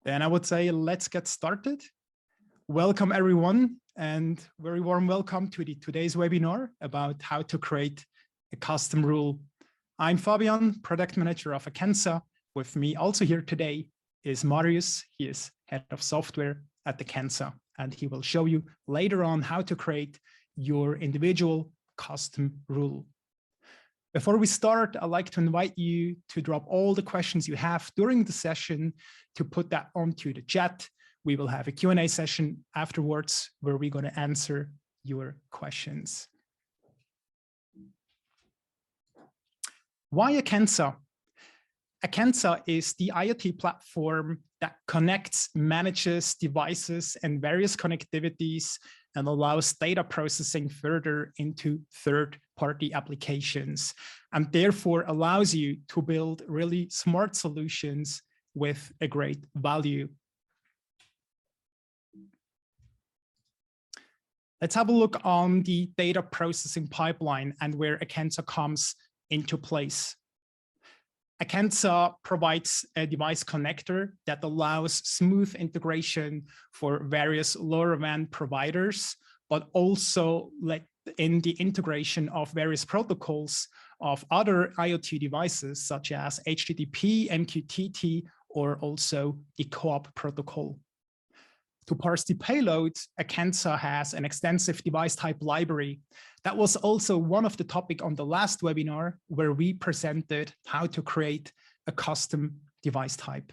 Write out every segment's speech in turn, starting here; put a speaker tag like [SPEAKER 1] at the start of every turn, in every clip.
[SPEAKER 1] Then I would say, let's get started. Welcome everyone, and very warm welcome to today's webinar about how to create a custom rule. I'm Fabian, product manager of Akenza. With me also here today is Marius. He is head of software at Akenza, and he will show you later on how to create your individual custom rule. Before we start, I'd like to invite you to drop all the questions you have during the session, to put that onto the chat. We will have a Q&A session afterwards where we're going to answer your questions. Why Akenza? Akenza is the IoT platform that connects, manages devices and various connectivities and allows data processing further into third-party applications, and therefore allows you to build really smart solutions with a great value. Let's have a look on the data processing pipeline and where Akenza comes into place. Akenza provides a device connector that allows smooth integration for various LoRaWAN providers, but also in the integration of various protocols of other IoT devices, such as HTTP, MQTT, or also the co-op protocol. To parse the payload, Akenza has an extensive device type library. That was also one of the topics on the last webinar, where we presented how to create a custom device type.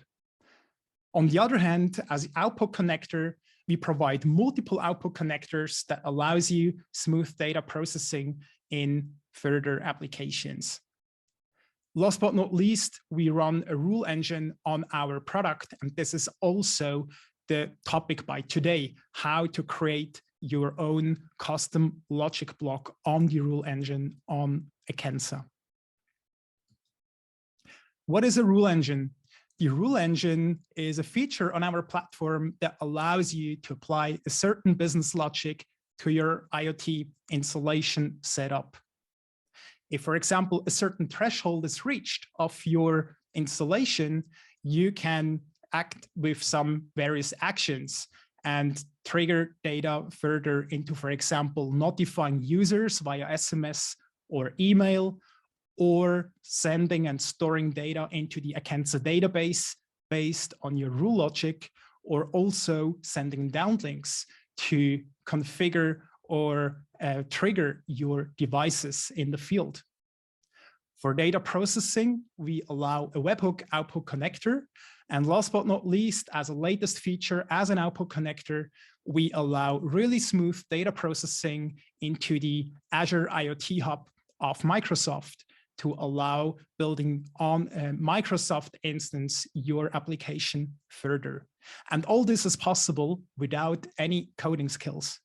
[SPEAKER 1] On the other hand, as the output connector, we provide multiple output connectors that allows you smooth data processing in further applications. Last but not least, we run a rule engine on our product, and this is also the topic by today, how to create your own custom logic block on the rule engine on Akenza. What is a rule engine? The rule engine is a feature on our platform that allows you to apply a certain business logic to your IoT installation setup. If, for example, a certain threshold is reached of your installation, you can act with some various actions and trigger data further into, for example, notifying users via SMS or email, or sending and storing data into the Akenza database based on your rule logic, or also sending downlinks to configure or trigger your devices in the field. For data processing, we allow a webhook output connector. And last but not least, as a latest feature, as an output connector, we allow really smooth data processing into the Azure IoT Hub of Microsoft to allow building on a Microsoft instance your application further. And all this is possible without any coding skills.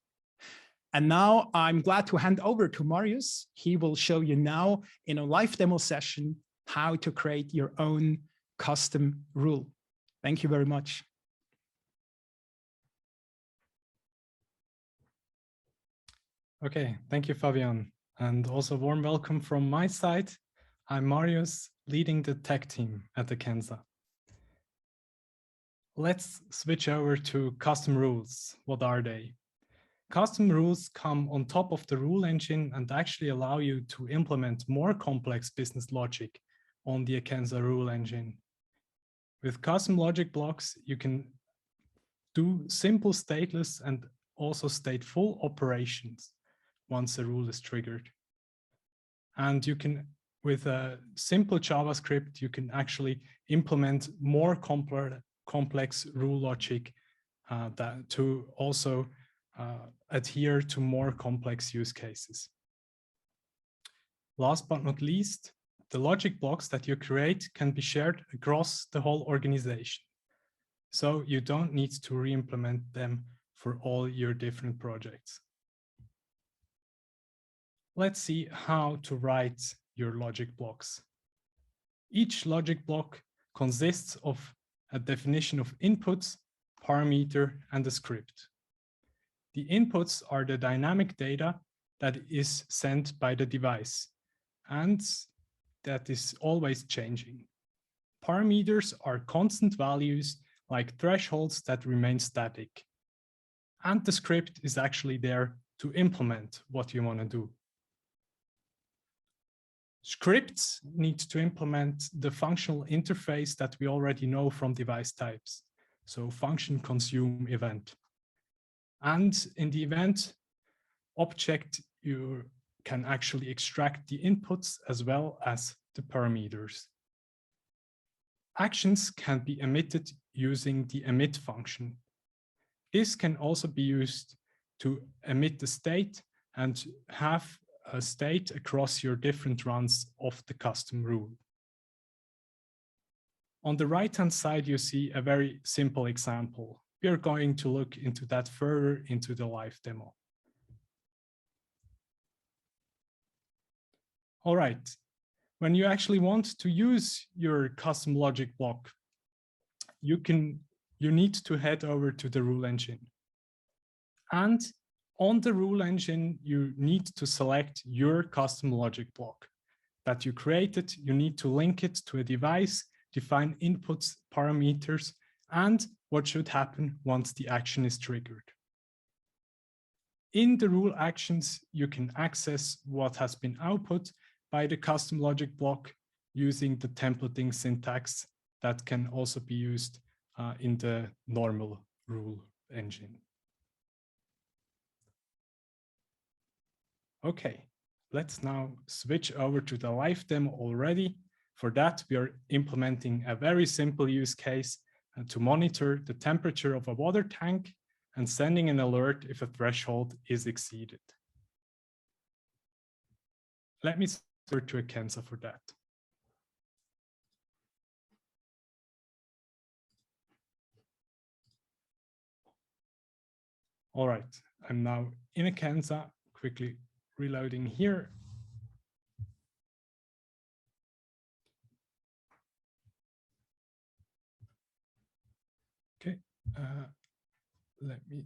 [SPEAKER 1] And now I'm glad to hand over to Marius. He will show you now in a live demo session how to create your own custom rule. Thank you very much.
[SPEAKER 2] Okay, thank you, Fabian. And also warm welcome from my side. I'm Marius, leading the tech team at Akenza. Let's switch over to custom rules. What are they? Custom rules come on top of the rule engine and actually allow you to implement more complex business logic on the Akenza rule engine. With custom logic blocks, you can do simple stateless and also stateful operations once a rule is triggered. And you can, with a simple JavaScript, you can actually implement more complex rule logic that to also adhere to more complex use cases. Last but not least, the logic blocks that you create can be shared across the whole organization. So you don't need to re-implement them for all your different projects. Let's see how to write your logic blocks. Each logic block consists of a definition of inputs, parameter, and a script. The inputs are the dynamic data that is sent by the device, and that is always changing. Parameters are constant values like thresholds that remain static. And the script is actually there to implement what you want to do. Scripts need to implement the functional interface that we already know from device types. So function, consume, event. And in the event object, you can actually extract the inputs as well as the parameters. Actions can be emitted using the emit function. This can also be used to emit the state and have a state across your different runs of the custom rule. On the right-hand side, you see a very simple example. We are going to look into that further into the live demo. All right, when you actually want to use your custom logic block, you need to head over to the rule engine. And on the rule engine, you need to select your custom logic block that you created. You need to link it to a device, define inputs, parameters, and what should happen once the action is triggered. In the rule actions, you can access what has been output by the custom logic block using the templating syntax that can also be used in the normal rule engine. Okay, let's now switch over to the live demo already. For that, we are implementing a very simple use case to monitor the temperature of a water tank and sending an alert if a threshold is exceeded. Let me switch to akenza for that. All right, I'm now in akenza, quickly reloading here. Okay, let me.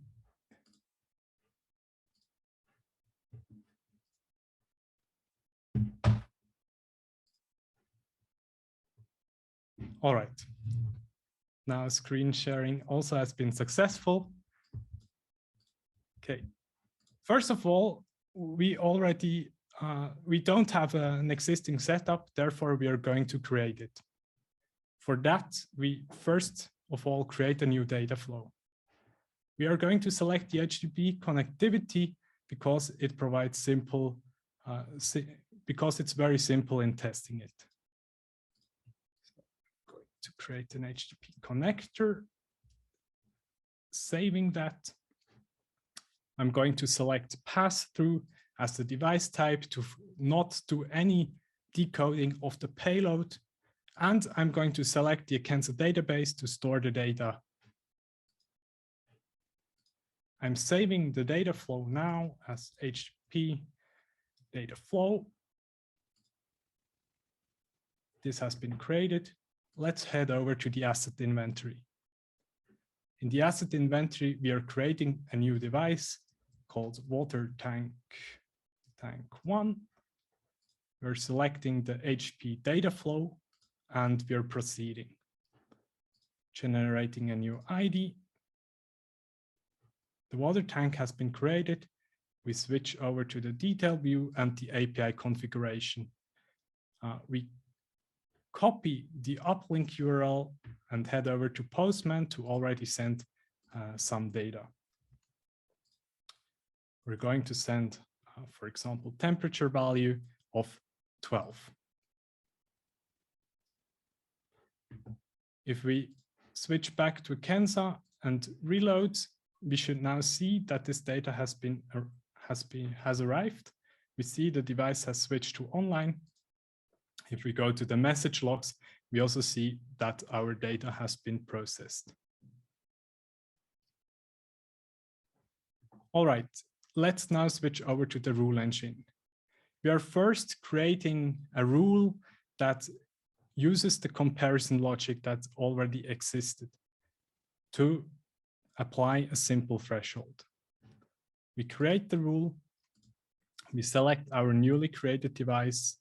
[SPEAKER 2] All right, now screen sharing also has been successful. Okay, first of all, we don't have an existing setup, therefore we are going to create it. For that, we first of all create a new data flow. We are going to select the HTTP connectivity because it provides because it's very simple in testing it. So I'm going to create an HTTP connector, saving that. I'm going to select pass-through as the device type to not do any decoding of the payload. And I'm going to select the akenza database to store the data. I'm saving the data flow now as HTTP data flow. This has been created. Let's head over to the asset inventory. In the asset inventory, we are creating a new device called water tank 1. We're selecting the HTTP data flow and we're proceeding. Generating a new ID. The water tank has been created. We switch over to the detail view and the API configuration. We copy the uplink URL and head over to Postman to already send some data. We're going to send, for example, temperature value of 12. If we switch back to akenza and reload, we should now see that this data has arrived. We see the device has switched to online. If we go to the message logs, we also see that our data has been processed. All right, let's now switch over to the rule engine. We are first creating a rule that uses the comparison logic that already existed to apply a simple threshold. We create the rule, we select our newly created device.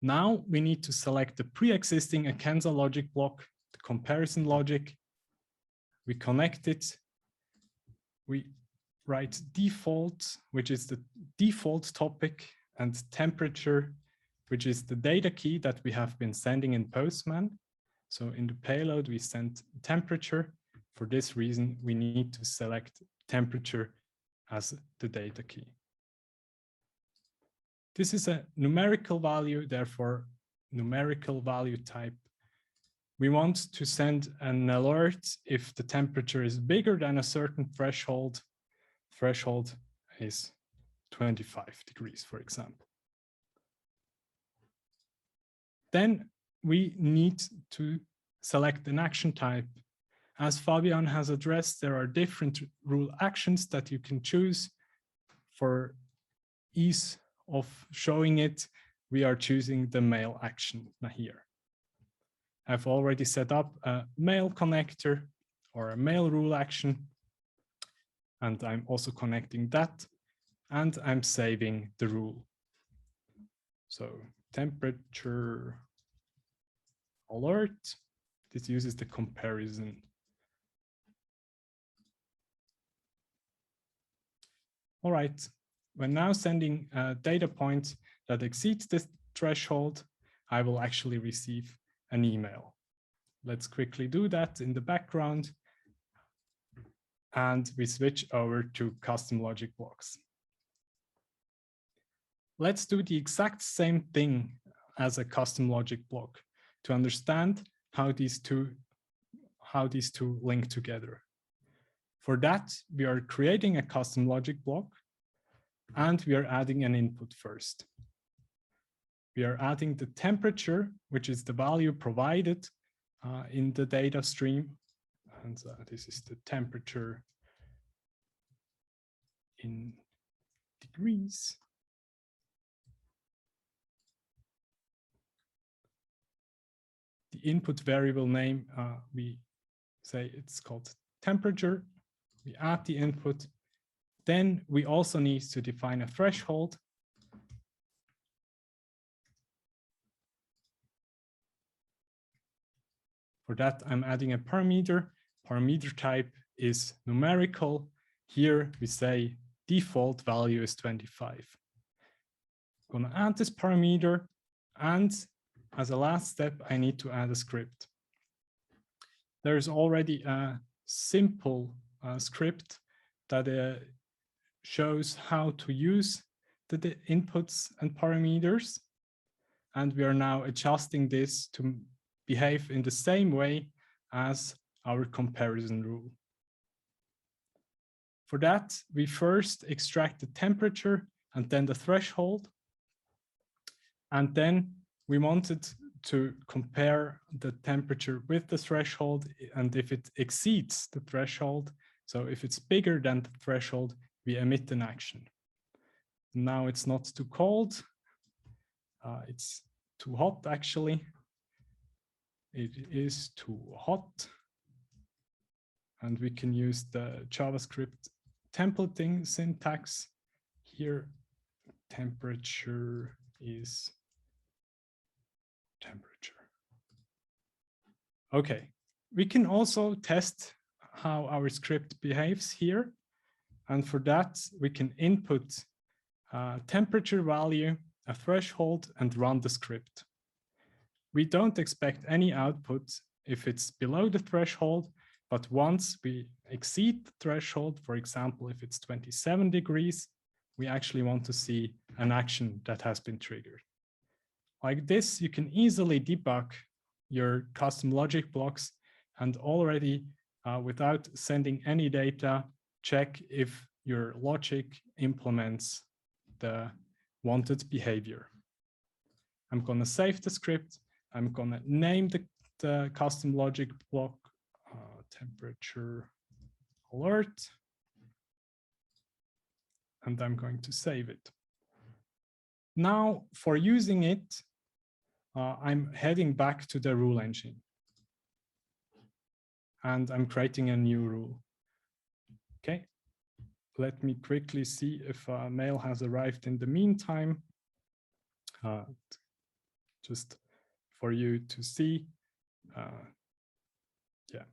[SPEAKER 2] Now we need to select the pre-existing akenza logic block the comparison logic. We connect it. We write default, which is the default topic, and temperature, which is the data key that we have been sending in Postman. So in the payload, we send temperature. For this reason, we need to select temperature as the data key. This is a numerical value, therefore numerical value type. We want to send an alert if the temperature is bigger than a certain threshold. Threshold is 25 degrees, for example. Then we need to select an action type. As Fabian has addressed, there are different rule actions that you can choose. For ease of showing it, we are choosing the mail action here. I've already set up a mail connector or a mail rule action, and I'm also connecting that, and I'm saving the rule. So temperature alert, this uses the comparison. All right, we're now sending a data point that exceeds this threshold. I will actually receive an email. Let's quickly do that in the background. And we switch over to custom logic blocks. Let's do the exact same thing as a custom logic block to understand how these two link together. For that, we are creating a custom logic block, and we are adding an input first. We are adding the temperature, which is the value provided in the data stream. And this is the temperature in degrees. The input variable name, we say it's called temperature. We add the input. Then we also need to define a threshold. For that, I'm adding a parameter. Parameter type is numerical. Here we say default value is 25. I'm going to add this parameter, and as a last step, I need to add a script. There's already a simple script that shows how to use the inputs and parameters. And we are now adjusting this to behave in the same way as our comparison rule. For that, we first extract the temperature and then the threshold. And then we wanted to compare the temperature with the threshold, and if it exceeds the threshold, so if it's bigger than the threshold, we emit an action. Now it's not too cold, it's too hot actually. It is too hot. And we can use the JavaScript templating syntax. Here, temperature is temperature. Okay, we can also test how our script behaves here. And for that, we can input a temperature value, a threshold, and run the script. We don't expect any output if it's below the threshold, but once we exceed the threshold, for example, if it's 27 degrees, we actually want to see an action that has been triggered. Like this, you can easily debug your custom logic blocks and already, without sending any data, check if your logic implements the wanted behavior. I'm going to save the script. I'm going to name the custom logic block temperature alert, and I'm going to save it. Now, for using it, I'm heading back to the rule engine, and I'm creating a new rule. Okay, let me quickly see if a mail has arrived in the meantime, just for you to see. yeah,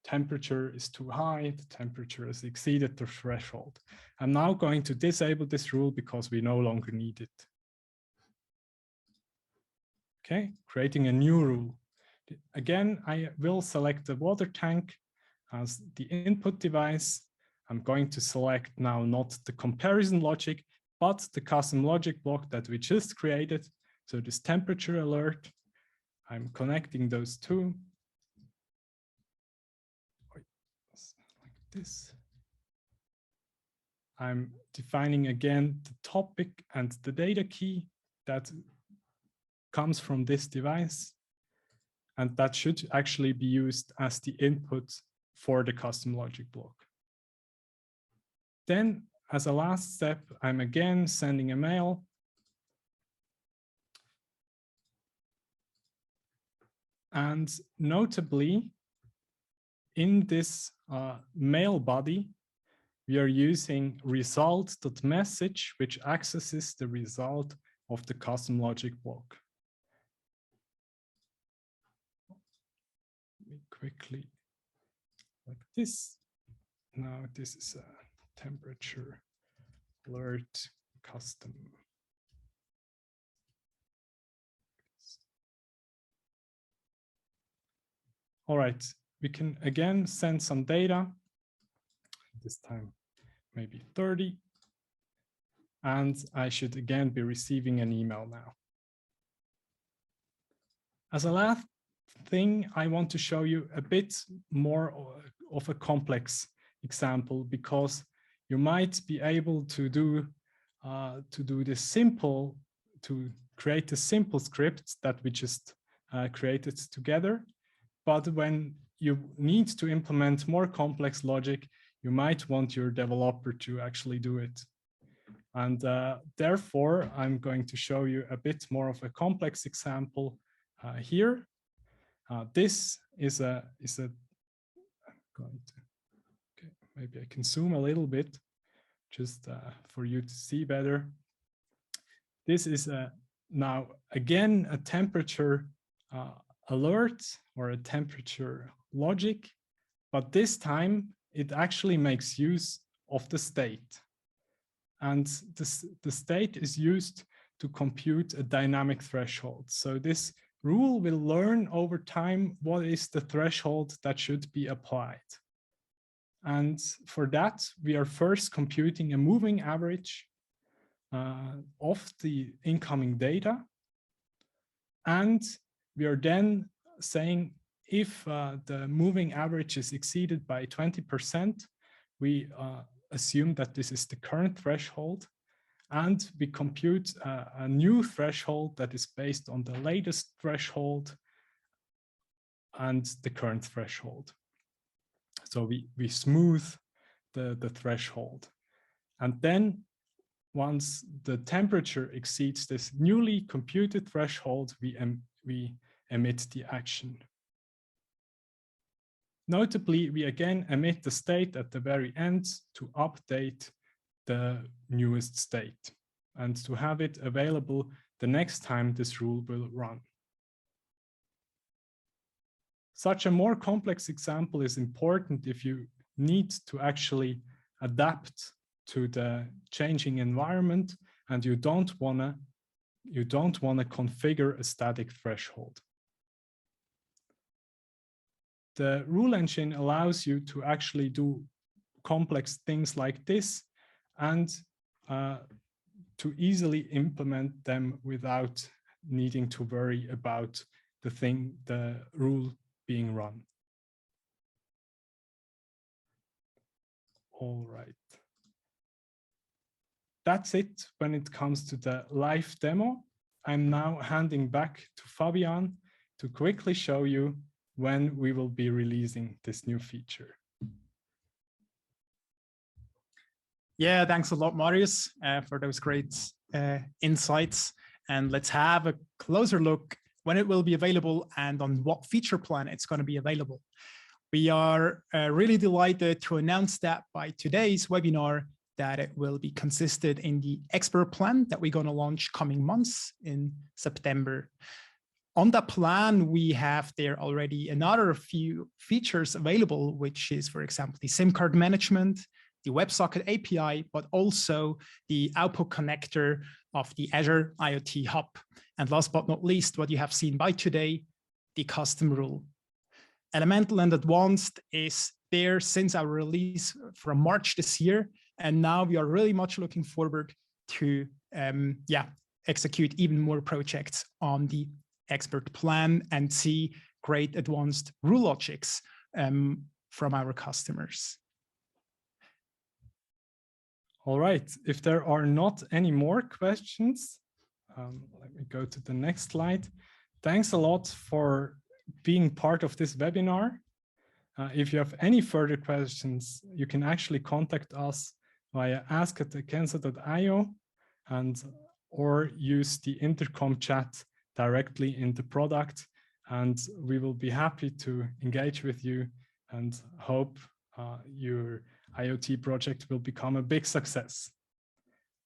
[SPEAKER 2] temperature is too high, the temperature has exceeded the threshold. I'm now going to disable this rule because we no longer need it. Okay, creating a new rule. Again, I will select the water tank as the input device. I'm going to select now not the comparison logic, but the custom logic block that we just created. So this temperature alert, I'm connecting those two. Like this. I'm defining again the topic and the data key that comes from this device. And that should actually be used as the input for the custom logic block. Then, as a last step, I'm again sending a mail. And notably, in this mail body, we are using result.message, which accesses the result of the custom logic block. Let me quickly, like this. Now this is a temperature alert custom. All right, we can again send some data. This time maybe 30. And I should again be receiving an email now. As a last thing, I want to show you a bit more of a complex example, because you might be able to do this simple, to create a simple script that we just created together. But when you need to implement more complex logic, you might want your developer to actually do it. And therefore, I'm going to show you a bit more of a complex example here. This is a I'm going to, okay, maybe I can zoom a little bit just for you to see better. This is now again a temperature alert or a temperature logic, but this time it actually makes use of the state. And the state is used to compute a dynamic threshold. So this rule will learn over time what is the threshold that should be applied. And for that, we are first computing a moving average of the incoming data. And we are then saying if the moving average is exceeded by 20%, we assume that this is the current threshold, and we compute a new threshold that is based on the latest threshold and the current threshold. So we smooth the threshold. And then once the temperature exceeds this newly computed threshold, we emit the action. Notably, we again emit the state at the very end to update the newest state and to have it available the next time this rule will run. Such a more complex example is important if you need to actually adapt to the changing environment and you don't want to configure a static threshold. The rule engine allows you to actually do complex things like this and to easily implement them without needing to worry about the rule being run. All right. That's it when it comes to the live demo. I'm now handing back to Fabian to quickly show you when we will be releasing this new feature.
[SPEAKER 1] Yeah, thanks a lot, Marius, for those great insights. And let's have a closer look when it will be available and on what feature plan it's going to be available. We are really delighted to announce that by today's webinar that it will be consisted in the expert plan that we're going to launch coming months in September. On that plan, we have there already another few features available, which is, for example, the SIM card management, the WebSocket API, but also the output connector of the Azure IoT Hub. And last but not least, what you have seen by today, the custom rule. Elemental and Advanced is there since our release from March this year. And now we are really much looking forward to execute even more projects on the expert plan and see great advanced rule logics from our customers.
[SPEAKER 2] All right, if there are not any more questions, let me go to the next slide. Thanks a lot for being part of this webinar. If you have any further questions, you can actually contact us via ask@akenza.io or use the intercom chat directly in the product, and we will be happy to engage with you and hope your IoT project will become a big success.